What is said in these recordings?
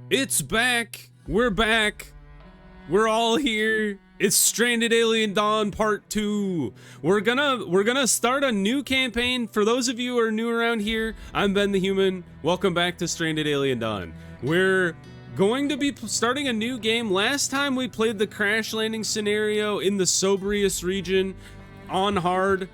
It's back. We're back. We're all here. It's Stranded Alien Dawn Part 2. We're gonna start a new campaign. For those of you who are new around here, I'm Ben the Human. Welcome back to Stranded Alien Dawn. We're going to be starting a new game. Last time we played the crash landing scenario in the Sobrius region on hard,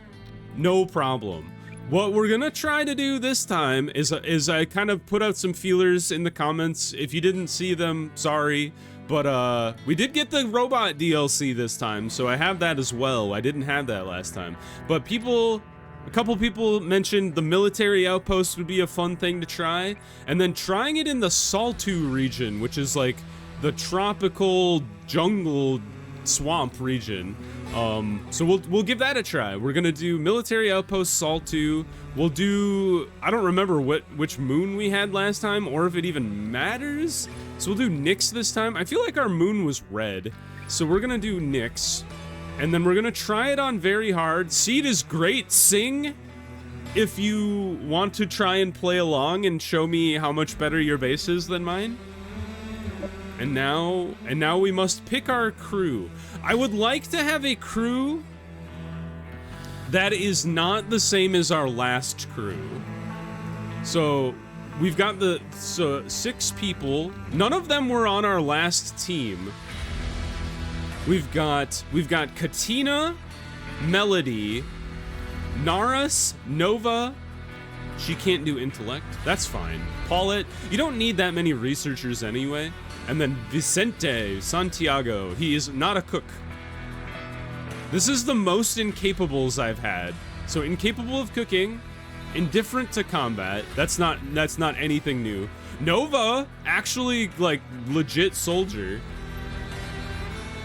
no problem. What we're gonna try to do this time is I kind of put out some feelers in the comments. If you didn't see them, sorry. But we did get the robot DLC this time, so I have that as well. I didn't have that last time. But a couple people mentioned the military outpost would be a fun thing to try. And then trying it in the Saltu region, which is like the tropical jungle swamp region. So we'll give that a try. We're gonna do military outpost Saltu. We'll do, I don't remember which moon we had last time or if it even matters. So we'll do Nyx this time. I feel like our moon was red, so we're gonna do Nyx. And then we're gonna try it on very hard. Seed is great. Sing if you want to try and play along and show me how much better your base is than mine. And now we must pick our crew. I would like to have a crew that is not the same as our last crew. So we've got 6 people. None of them were on our last team. We've got Katina, Melody, Naras, Nova. She can't do intellect. That's fine. Paulette, you don't need that many researchers anyway. And then Vicente Santiago, he is not a cook. This is the most incapables I've had. So incapable of cooking, indifferent to combat. That's not anything new. Nova, actually like legit soldier.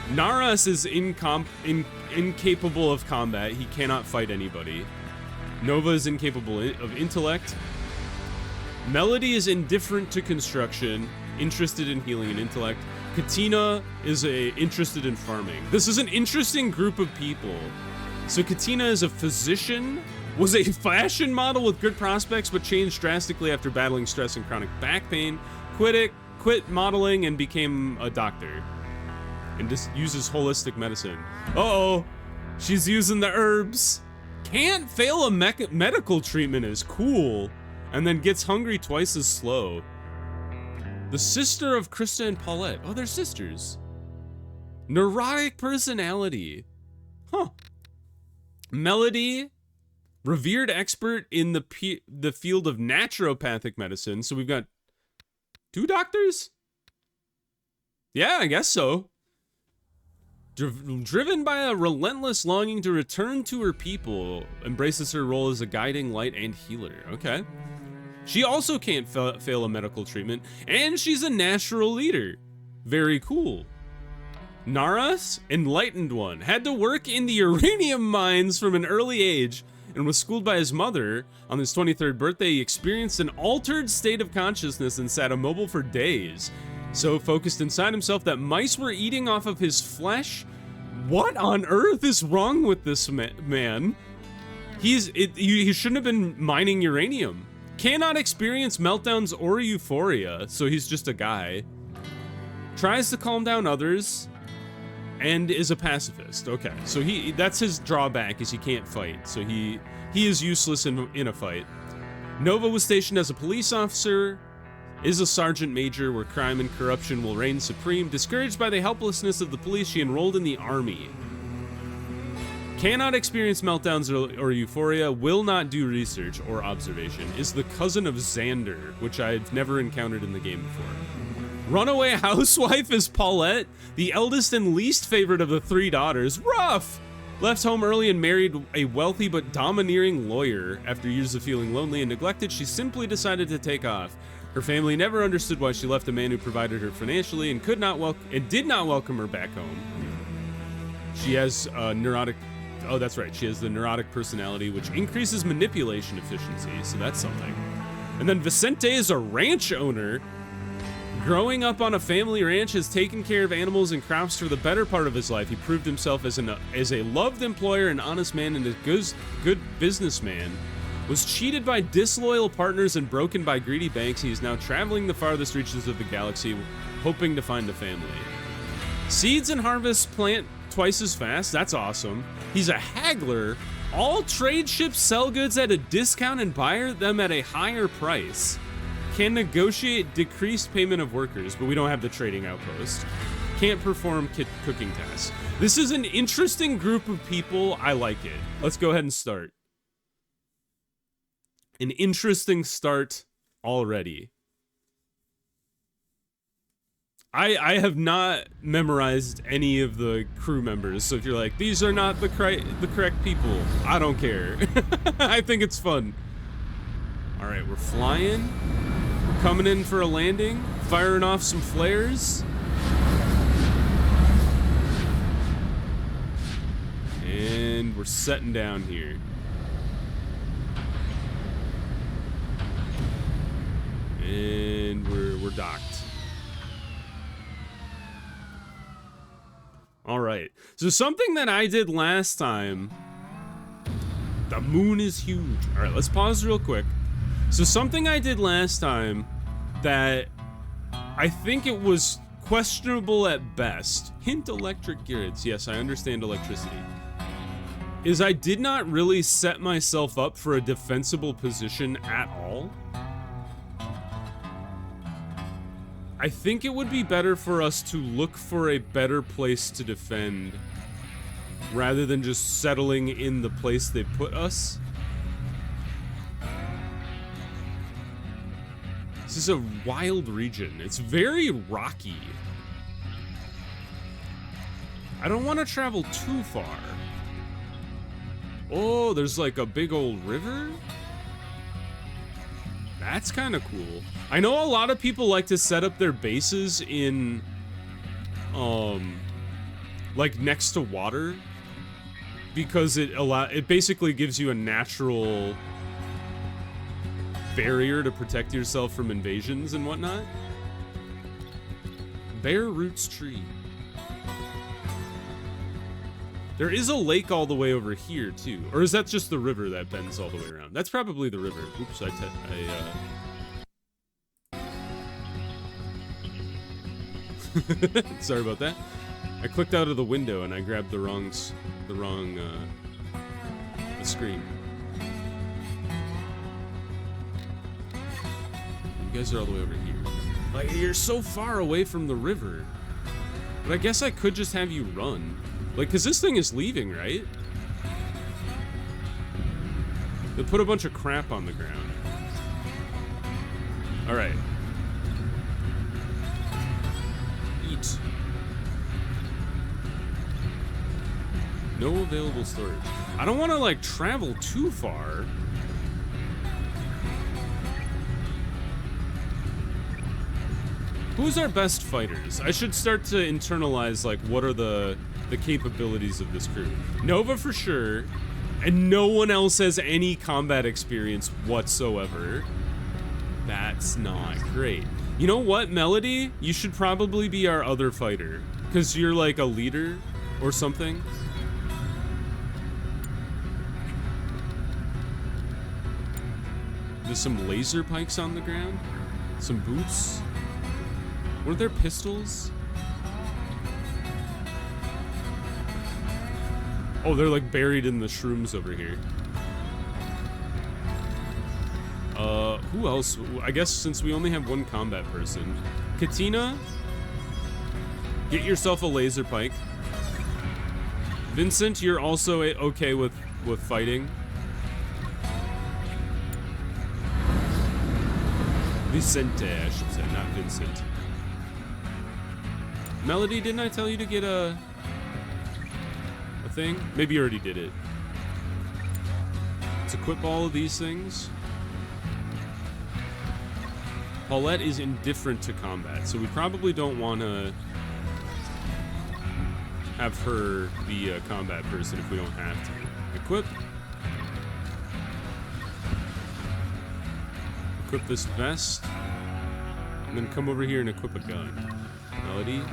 Naras is incapable of combat. He cannot fight anybody. Nova is incapable of intellect. Melody is indifferent to construction, interested in healing and intellect. Katina is interested in farming. This is an interesting group of people. So Katina is a physician, was a fashion model with good prospects, but changed drastically after battling stress and chronic back pain. Quit modeling and became a doctor. And just uses holistic medicine. Uh-oh, she's using the herbs. Can't fail a medical treatment is cool. And then gets hungry twice as slow. The sister of Krista and Paulette. Oh, they're sisters. Neurotic personality. Huh. Melody, revered expert in the field of naturopathic medicine. So we've got 2 doctors? Yeah, I guess so. Driven by a relentless longing to return to her people, embraces her role as a guiding light and healer. Okay. She also can't fail a medical treatment, and she's a natural leader. Very cool. Naras, enlightened one, had to work in the uranium mines from an early age and was schooled by his mother. On his 23rd birthday, he experienced an altered state of consciousness and sat immobile for days. So focused inside himself that mice were eating off of his flesh. What on earth is wrong with this man? He shouldn't have been mining uranium. Cannot experience meltdowns or euphoria, so he's just a guy. Tries to calm down others, and is a pacifist. Okay, so that's his drawback, is he can't fight. So he is useless in a fight. Nova was stationed as a police officer, is a sergeant major where crime and corruption will reign supreme. Discouraged by the helplessness of the police, she enrolled in the army. Cannot experience meltdowns or euphoria, will not do research or observation, is the cousin of Xander, which I've never encountered in the game before. Runaway housewife is Paulette, the eldest and least favorite of the 3 daughters. Rough! Left home early and married a wealthy but domineering lawyer. After years of feeling lonely and neglected, she simply decided to take off. Her family never understood why she left a man who provided her financially and did not welcome her back home. She has neurotic... Oh, that's right. She has the neurotic personality, which increases manipulation efficiency, so that's something. And then Vicente is a ranch owner. Growing up on a family ranch, has taken care of animals and crops for the better part of his life. He proved himself as a loved employer, an honest man, and a good businessman. Was cheated by disloyal partners and broken by greedy banks. He is now traveling the farthest reaches of the galaxy, hoping to find a family. Seeds and harvests plant twice as fast. That's awesome. He's a haggler. All trade ships sell goods at a discount and buy them at a higher price. Can negotiate decreased payment of workers, but we don't have the trading outpost. Can't perform cooking tasks. This is an interesting group of people. I like it. Let's go ahead and start. An interesting start already. I have not memorized any of the crew members, so if you're like, these are not the correct people, I don't care. I think it's fun. All right, we're flying. We're coming in for a landing, firing off some flares. And we're setting down here. And we're docked. All right. So something that I did last time. The moon is huge. All right, let's pause real quick. So something I did last time that I think it was questionable at best. Hint electric grids. Yes, I understand electricity. Is I did not really set myself up for a defensible position at all. I think it would be better for us to look for a better place to defend rather than just settling in the place they put us. This is a wild region. It's very rocky. I don't want to travel too far. Oh, there's like a big old river? That's kind of cool. I know a lot of people like to set up their bases in, like next to water, because it basically gives you a natural barrier to protect yourself from invasions and whatnot. Bare Roots Tree. There is a lake all the way over here, too. Or is that just the river that bends all the way around? That's probably the river. Oops, sorry about that. I clicked out of the window and I grabbed the wrong screen. You guys are all the way over here. Like, you're so far away from the river. But I guess I could just have you run. Like, cause this thing is leaving, right? They put a bunch of crap on the ground. All right. Eat. No available storage. I don't want to like travel too far. Who's our best fighters? I should start to internalize like what are the capabilities of this crew. Nova for sure, and no one else has any combat experience whatsoever. That's not great. You know what, Melody? You should probably be our other fighter, because you're like a leader or something. There's some laser pikes on the ground. Some boots. Were there pistols? Oh, they're like buried in the shrooms over here. Who else? I guess since we only have one combat person. Katina, get yourself a laser pike. Vincent, you're also okay with fighting. Vicente, I should say, not Vincent. Melody, didn't I tell you to get a thing? Maybe you already did it. Let's equip all of these things. Paulette is indifferent to combat, so we probably don't want to have her be a combat person if we don't have to. Equip. Equip this vest. And then come over here and equip a gun. Melody.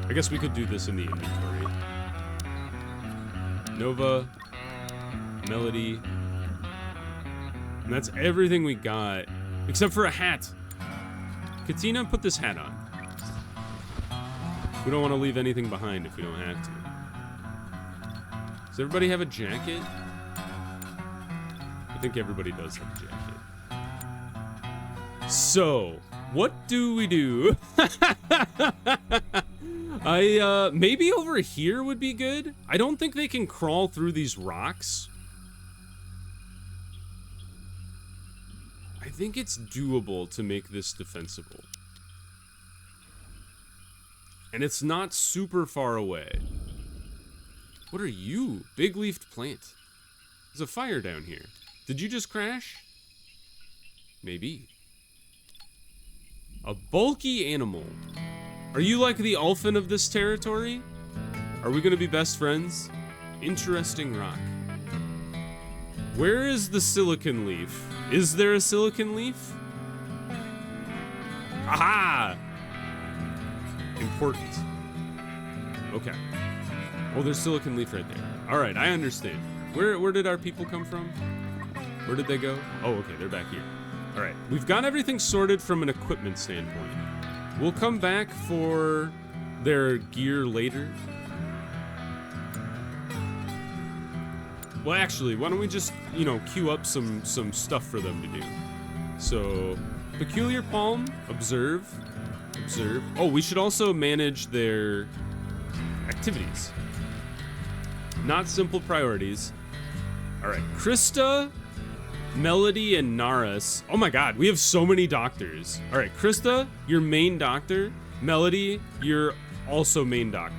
I guess we could do this in the inventory. Nova, Melody. And that's everything we got, except for a hat. Katina, put this hat on. We don't want to leave anything behind if we don't have to. Does everybody have a jacket? I think everybody does have a jacket. So, what do we do? Maybe over here would be good. I don't think they can crawl through these rocks. I think it's doable to make this defensible. And it's not super far away. What are you? Big-leafed plant. There's a fire down here. Did you just crash? Maybe. A bulky animal. Are you like the Ulfin of this territory? Are we gonna be best friends? Interesting rock. Where is the silicon leaf? Is there a silicon leaf? Aha! Important. Okay. Oh, there's silicon leaf right there. All right, I understand. Where did our people come from? Where did they go? Oh, okay, they're back here. All right, we've got everything sorted from an equipment standpoint. We'll come back for their gear later. Well, actually, why don't we just, queue up some stuff for them to do. So, peculiar palm, observe. Oh, we should also manage their activities. Not simple priorities. All right, Krista, Melody, and Naris. Oh my god, we have so many doctors. All right, Krista, you're main doctor. Melody, you're also main doctor.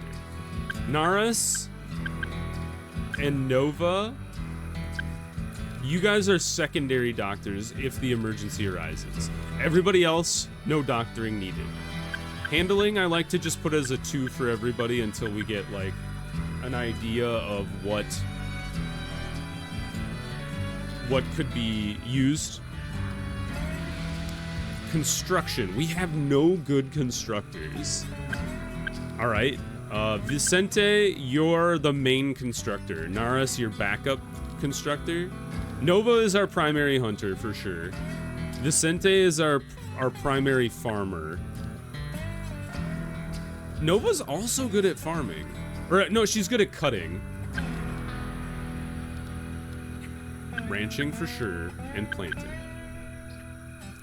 Naris and Nova, you guys are secondary doctors if the emergency arises. Everybody else, no doctoring needed. Handling, I like to just put as a 2 for everybody until we get like an idea of what could be used. Construction, we have no good constructors. All right, Vicente, you're the main constructor. Naris, your backup constructor. Nova is our primary hunter for sure. Vicente is our primary farmer. Nova's also good at farming. Or, no, she's good at cutting. Ranching for sure, and planting.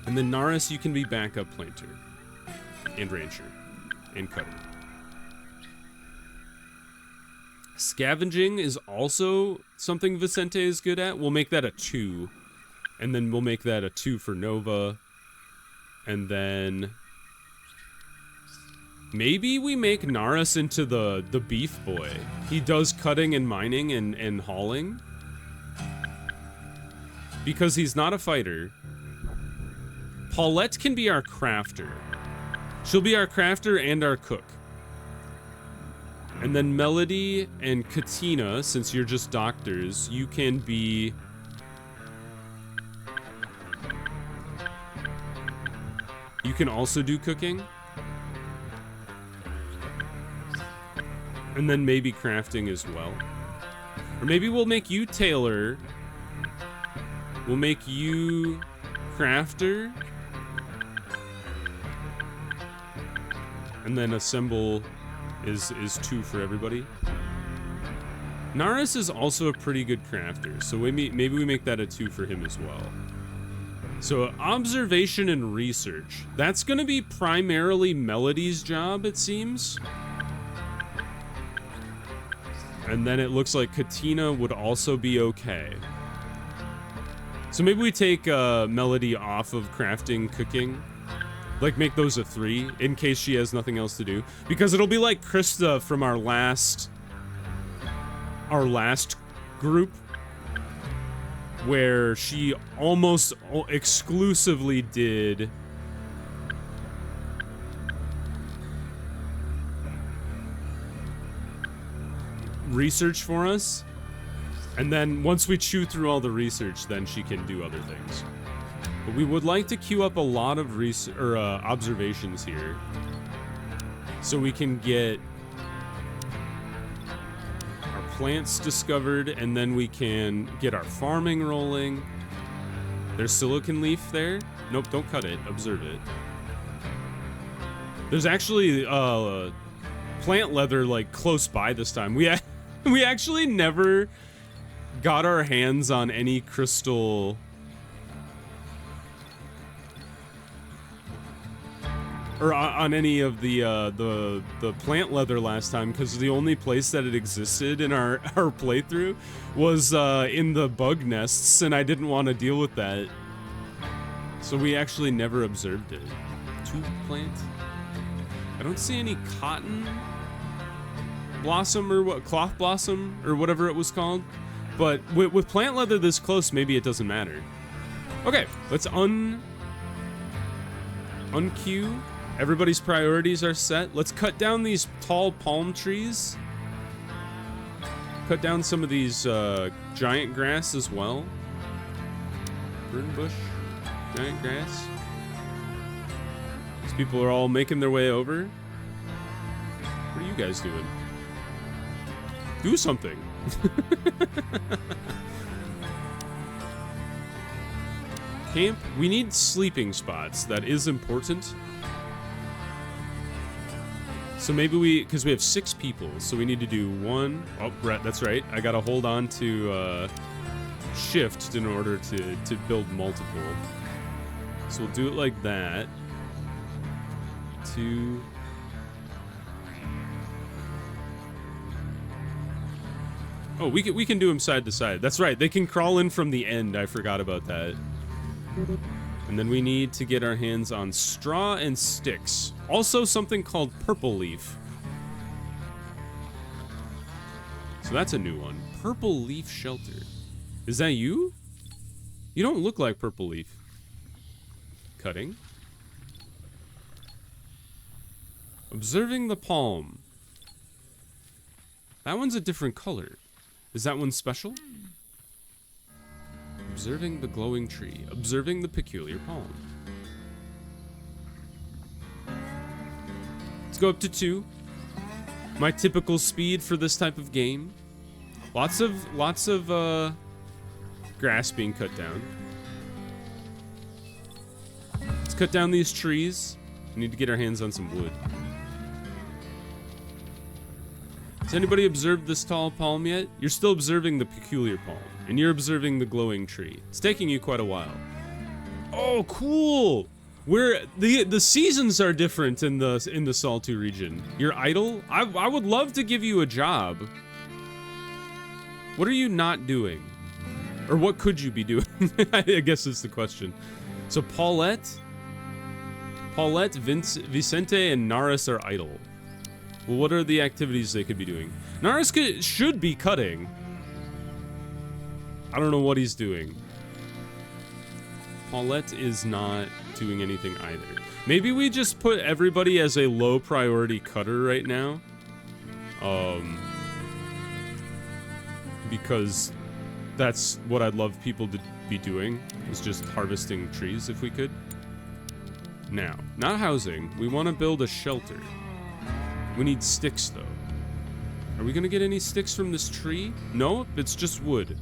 And then Naris, you can be backup planter. And rancher. And cutter. Scavenging is also something Vicente is good at. We'll make that a 2. And then we'll make that a 2 for Nova. And then maybe we make Naris into the beef boy. He does cutting and mining and hauling. Because he's not a fighter. Paulette can be our crafter. She'll be our crafter and our cook. And then Melody and Katina, since you're just doctors, you can be... You can also do cooking. And then maybe crafting as well. Or maybe we'll make you tailor. We'll make you crafter. And then assemble is 2 for everybody. Naris is also a pretty good crafter, so maybe we make that a 2 for him as well. So observation and research. That's gonna be primarily Melody's job, it seems. And then it looks like Katina would also be okay. So maybe we take Melody off of crafting, cooking. Like, make those a 3, in case she has nothing else to do. Because it'll be like Krista from our last group, where she almost exclusively did research for us. And then once we chew through all the research, then she can do other things. But we would like to queue up a lot of observations here, so we can get our plants discovered, and then we can get our farming rolling. There's silicon leaf there. Nope, don't cut it. Observe it. There's actually plant leather like close by this time. We actually never got our hands on any crystal or on any of the plant leather last time, because the only place that it existed in our playthrough was in the bug nests, and I didn't want to deal with that, so we actually never observed it. Tube plant. I don't see any cotton blossom or what, cloth blossom or whatever it was called, but with plant leather this close, maybe it doesn't matter. Okay, let's unqueue. Everybody's priorities are set. Let's cut down these tall palm trees. Cut down some of these giant grass as well. Fern bush, giant grass. These people are all making their way over. What are you guys doing? Do something. Camp. We need sleeping spots. That is important. So maybe because we have 6 people, so we need to do 1. Oh, Brett, that's right. I gotta hold on to shift in order to build multiple. So we'll do it like that. 2. Oh, we can do them side to side. That's right. They can crawl in from the end. I forgot about that. And then we need to get our hands on straw and sticks. Also something called purple leaf. So that's a new one. Purple leaf shelter. Is that you? You don't look like purple leaf. Cutting. Observing the palm. That one's a different color. Is that one special? Observing the glowing tree. Observing the peculiar palm. Let's go up to 2. My typical speed for this type of game. Lots of grass being cut down. Let's cut down these trees. We need to get our hands on some wood. Has anybody observed this tall palm yet? You're still observing the peculiar palm, and you're observing the glowing tree. It's taking you quite a while. Oh, cool! Where the seasons are different in the Saltu region. You're idle? I would love to give you a job. What are you not doing? Or what could you be doing? I guess is the question. So Paulette, Vicente, and Naris are idle. Well, what are the activities they could be doing? Naris should be cutting. I don't know what he's doing. Paulette is not doing anything either. Maybe we just put everybody as a low priority cutter right now. Because that's what I'd love people to be doing, is just harvesting trees if we could. Now, not housing. We want to build a shelter. We need sticks, though. Are we gonna get any sticks from this tree? No, it's just wood.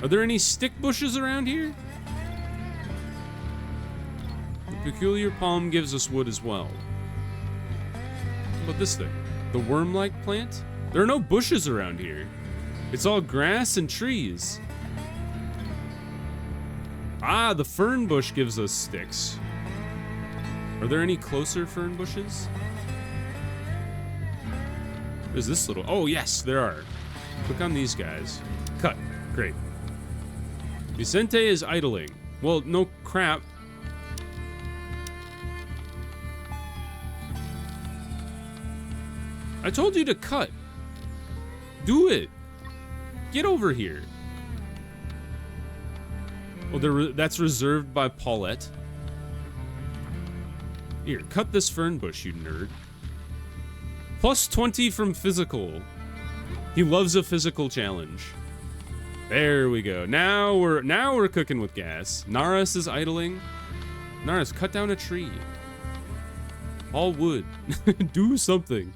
Are there any stick bushes around here? The peculiar palm gives us wood as well. What about this thing? The worm-like plant? There are no bushes around here. It's all grass and trees. Ah, the fern bush gives us sticks. Are there any closer fern bushes? There's this little... Oh, yes, there are. Click on these guys. Cut. Great. Vicente is idling. Well, no crap. I told you to cut. Do it. Get over here. Well, that's reserved by Paulette. Here, cut this fern bush, you nerd. Plus 20 from physical. He loves a physical challenge. There we go. Now we're cooking with gas. Naris is idling. Naris, cut down a tree. All wood. Do something.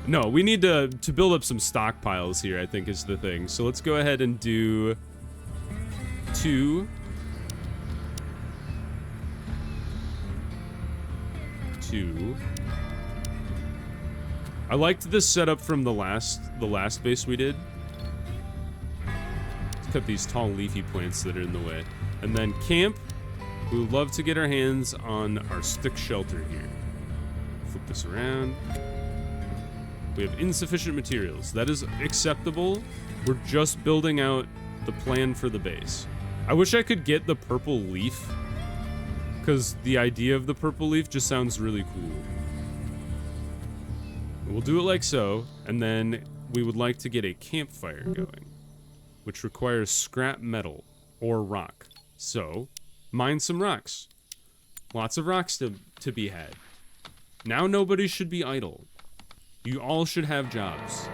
No, we need to build up some stockpiles here, I think is the thing. So let's go ahead and do 2. 2. I liked this setup from the last base we did. Let's cut these tall leafy plants that are in the way. And then camp. We would love to get our hands on our stick shelter here. Flip this around. We have insufficient materials. That is acceptable. We're just building out the plan for the base. I wish I could get the purple leaf, because the idea of the purple leaf just sounds really cool. We'll do it like so, and then we would like to get a campfire going, which requires scrap metal or rock. So, mine some rocks. Lots of rocks to be had. Now nobody should be idle. You all should have jobs.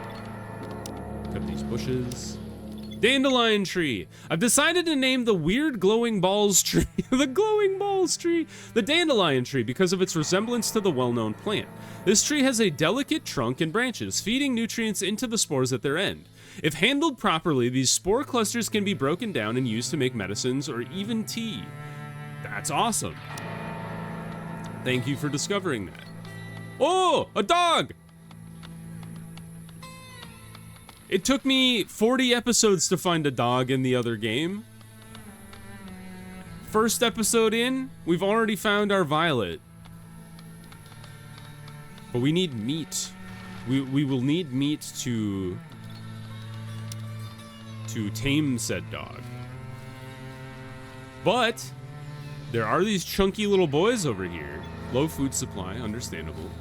Cut these bushes. Dandelion tree. I've decided to name the weird glowing balls tree, the glowing balls tree, the dandelion tree because of its resemblance to the well-known plant. This tree has a delicate trunk and branches, feeding nutrients into the spores at their end. If handled properly, these spore clusters can be broken down and used to make medicines or even tea. That's awesome. Thank you for discovering that. Oh, a dog! It took me 40 episodes to find a dog in the other game. First episode in, we've already found our Violet. But we need meat. We will need meat to tame said dog. But there are these chunky little boys over here. Low food supply, understandable.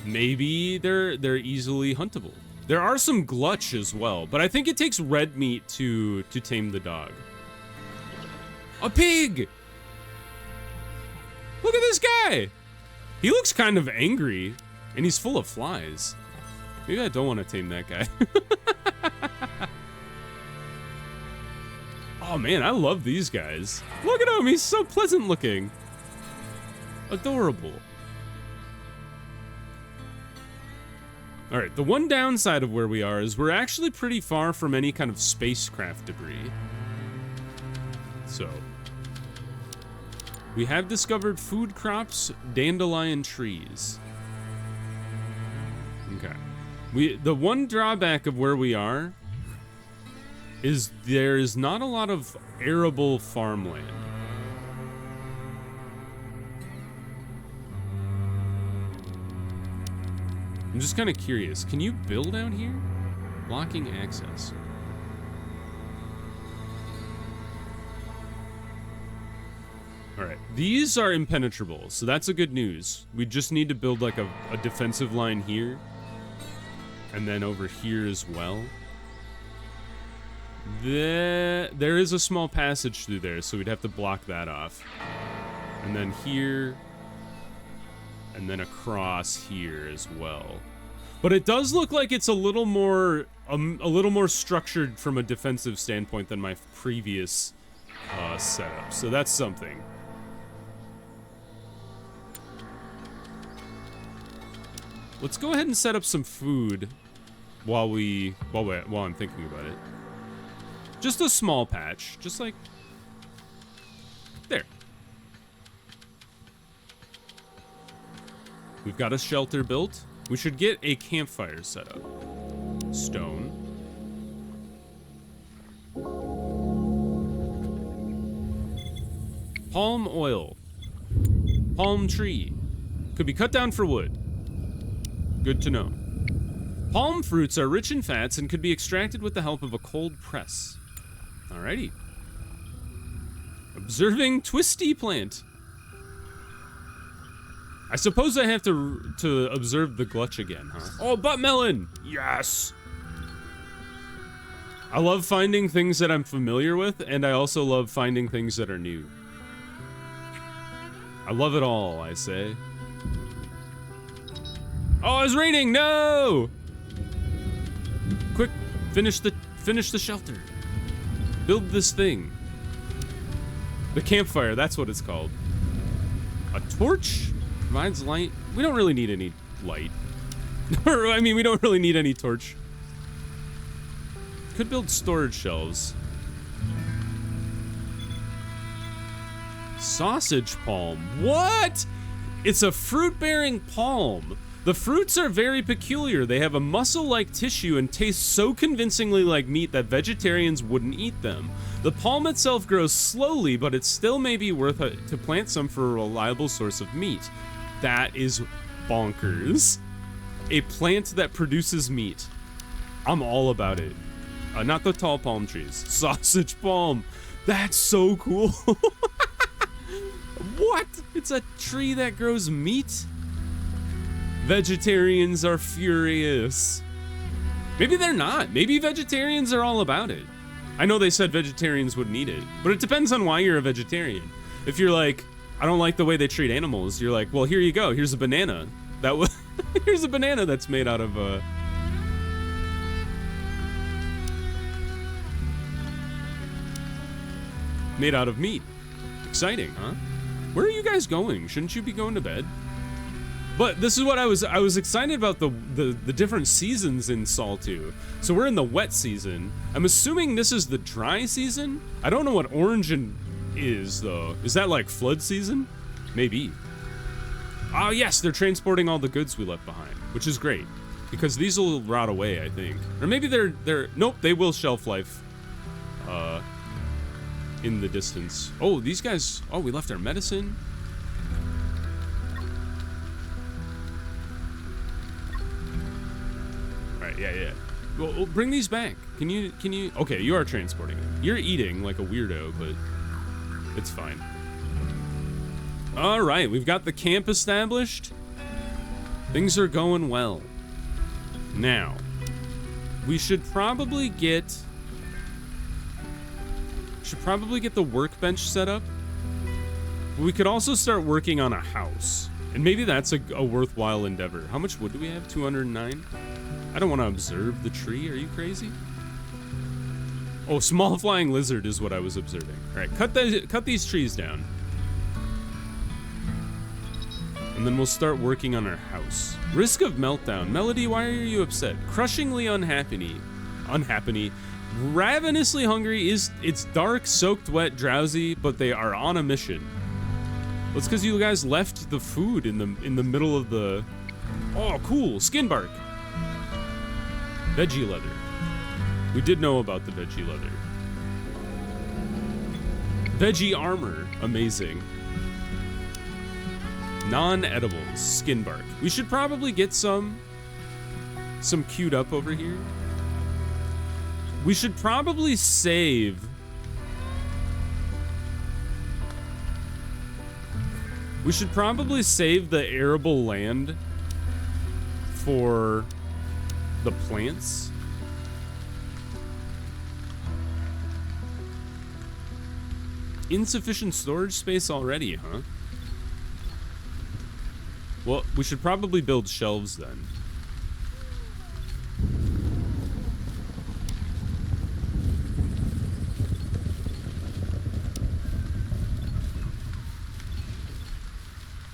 Maybe they're easily huntable. There are some glutch as well, but I think it takes red meat to tame the dog. A pig! Look at this guy! He looks kind of angry, and he's full of flies. Maybe I don't want to tame that guy. Oh man, I love these guys. Look at him, he's so pleasant looking. Adorable. Alright, the one downside of where we are is we're actually pretty far from any kind of spacecraft debris. So, we have discovered food crops, dandelion trees. Okay. The one drawback of where we are is there is not a lot of arable farmland. I'm just kind of curious. Can you build out here? Blocking access. Alright, these are impenetrable, so that's a good news. We just need to build like a defensive line here. And then over here as well. There is a small passage through there, so we'd have to block that off. And then here. And then across here as well. But it does look like it's a little more structured from a defensive standpoint than my previous setup. So that's something. Let's go ahead and set up some food while I'm thinking about it. Just a small patch, just like there. We've got a shelter built. We should get a campfire set up. Stone. Palm oil. Palm tree. Could be cut down for wood. Good to know. Palm fruits are rich in fats and could be extracted with the help of a cold press. Alrighty. Observing twisty plant. I suppose I have to observe the glutch again, huh? Oh, butt melon! Yes! I love finding things that I'm familiar with, and I also love finding things that are new. I love it all, I say. Oh, it's raining! No! Quick, finish the shelter. Build this thing. The campfire, that's what it's called. A torch? Provides light. We don't really need any light. I mean, we don't really need any torch. Could build storage shelves. Sausage palm. What? It's a fruit-bearing palm. The fruits are very peculiar. They have a muscle-like tissue and taste so convincingly like meat that vegetarians wouldn't eat them. The palm itself grows slowly, but it still may be worth it to plant some for a reliable source of meat. That is bonkers. A plant that produces meat. I'm all about it. Not the tall palm trees. Sausage palm. That's so cool. What? It's a tree that grows meat? Vegetarians are furious. Maybe they're not. Maybe vegetarians are all about it. I know they said vegetarians wouldn't eat it, but it depends on why you're a vegetarian. If you're like, I don't like the way they treat animals, you're like, well, here you go. Here's a banana. Here's a banana that's made out of meat. Exciting, huh? Where are you guys going? Shouldn't you be going to bed? But this is what I was excited about the different seasons in Saltu. So we're in the wet season. I'm assuming this is the dry season. I don't know what orange is though. Is that like flood season? Maybe. Oh yes, they're transporting all the goods we left behind, which is great because these will rot away, I think. Or maybe they're nope, they will shelf life. In the distance. Oh, these guys. Oh, we left our medicine. Yeah. Well, bring these back. Can you? Okay, you are transporting them. You're eating like a weirdo, but it's fine. All right, we've got the camp established. Things are going well. Now, we should probably get the workbench set up. We could also start working on a house. And maybe that's a worthwhile endeavor. How much wood do we have? 209? I don't want to observe the tree. Are you crazy? Oh, small flying lizard is what I was observing. All right, cut these trees down. And then we'll start working on our house. Risk of meltdown. Melody, why are you upset? Crushingly unhappy. Ravenously hungry. It's dark, soaked wet, drowsy, but they are on a mission. Well, it's because you guys left the food in the middle of the... Oh, cool. Skin bark. Veggie leather. We did know about the veggie leather. Veggie armor. Amazing. Non-edibles. Skin bark. We should probably get some queued up over here. We should probably save. We should probably save the arable land for the plants. Insufficient storage space already, huh? Well, we should probably build shelves then.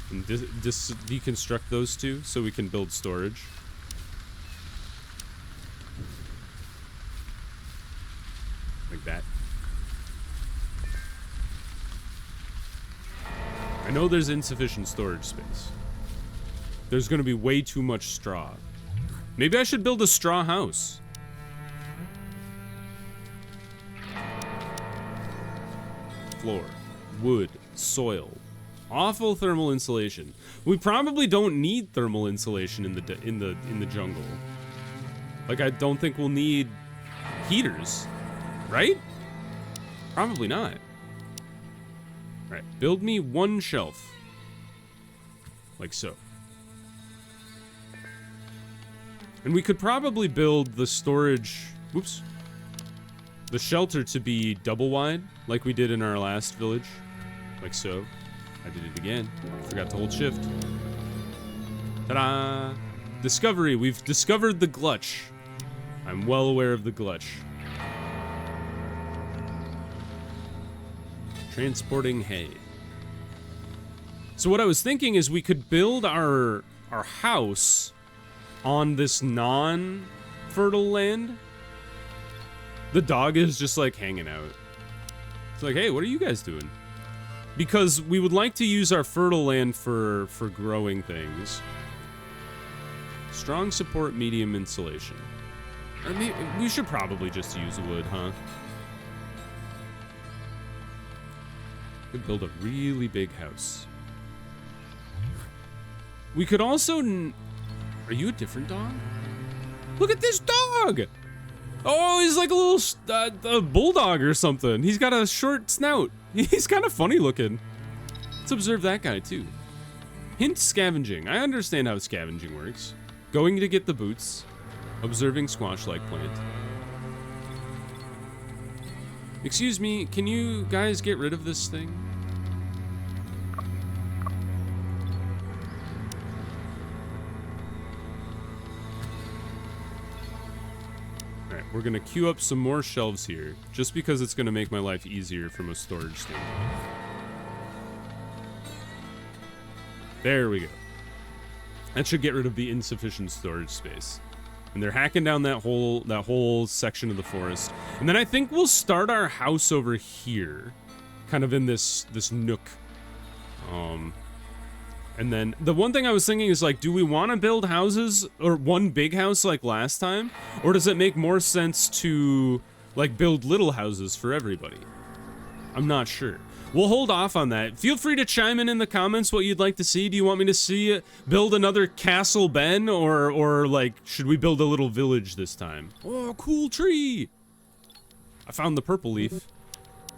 And deconstruct those two so we can build storage. Like that. I know there's insufficient storage space. There's gonna be way too much straw. Maybe I should build a straw house. Floor, wood, soil. Awful thermal insulation. We probably don't need thermal insulation in the jungle. Like, I don't think we'll need heaters, right? Probably not. All right, build me one shelf, like so. And we could probably build the storage, whoops, the shelter to be double wide, like we did in our last village, like so. I did it again. Forgot to hold shift. Ta-da! Discovery. We've discovered the glutch. I'm well aware of the glutch. Transporting hay. So what I was thinking is we could build our house on this non-fertile land. The dog is just like hanging out. It's like, hey, what are you guys doing? Because we would like to use our fertile land for growing things. Strong support, medium insulation. I mean, we should probably just use wood, huh? Could build a really big house. We could also... Are you a different dog? Look at this dog! Oh, he's like a little a bulldog or something. He's got a short snout. He's kind of funny looking. Let's observe that guy too. Hint scavenging. I understand how scavenging works. Going to get the boots. Observing squash-like plant. Excuse me, can you guys get rid of this thing? Alright, we're gonna queue up some more shelves here, just because it's gonna make my life easier from a storage standpoint. There we go. That should get rid of the insufficient storage space. And they're hacking down that whole section of the forest. And then I think we'll start our house over here, kind of in this nook. And then the one thing I was thinking is like, do we want to build houses or one big house like last time, or does it make more sense to like build little houses for everybody? I'm not sure. We'll hold off on that. Feel free to chime in the comments what you'd like to see. Do you want me to see build another Castle Ben, or like, should we build a little village this time? Oh, cool tree. I found the purple leaf.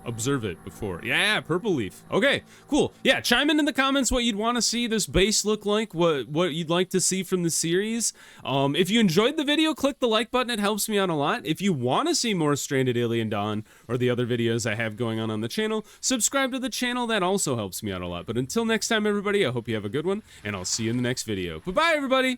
Observe it before. Yeah, purple leaf. Okay, cool. Yeah, chime in the comments what you'd want to see this base look like, what you'd like to see from the series. If you enjoyed the video, click the like button. It helps me out a lot. If you want to see more Stranded Alien Dawn or the other videos I have going on the channel, subscribe to the channel. That also helps me out a lot. But until next time, everybody, I hope you have a good one, and I'll see you in the next video. Bye-bye, everybody!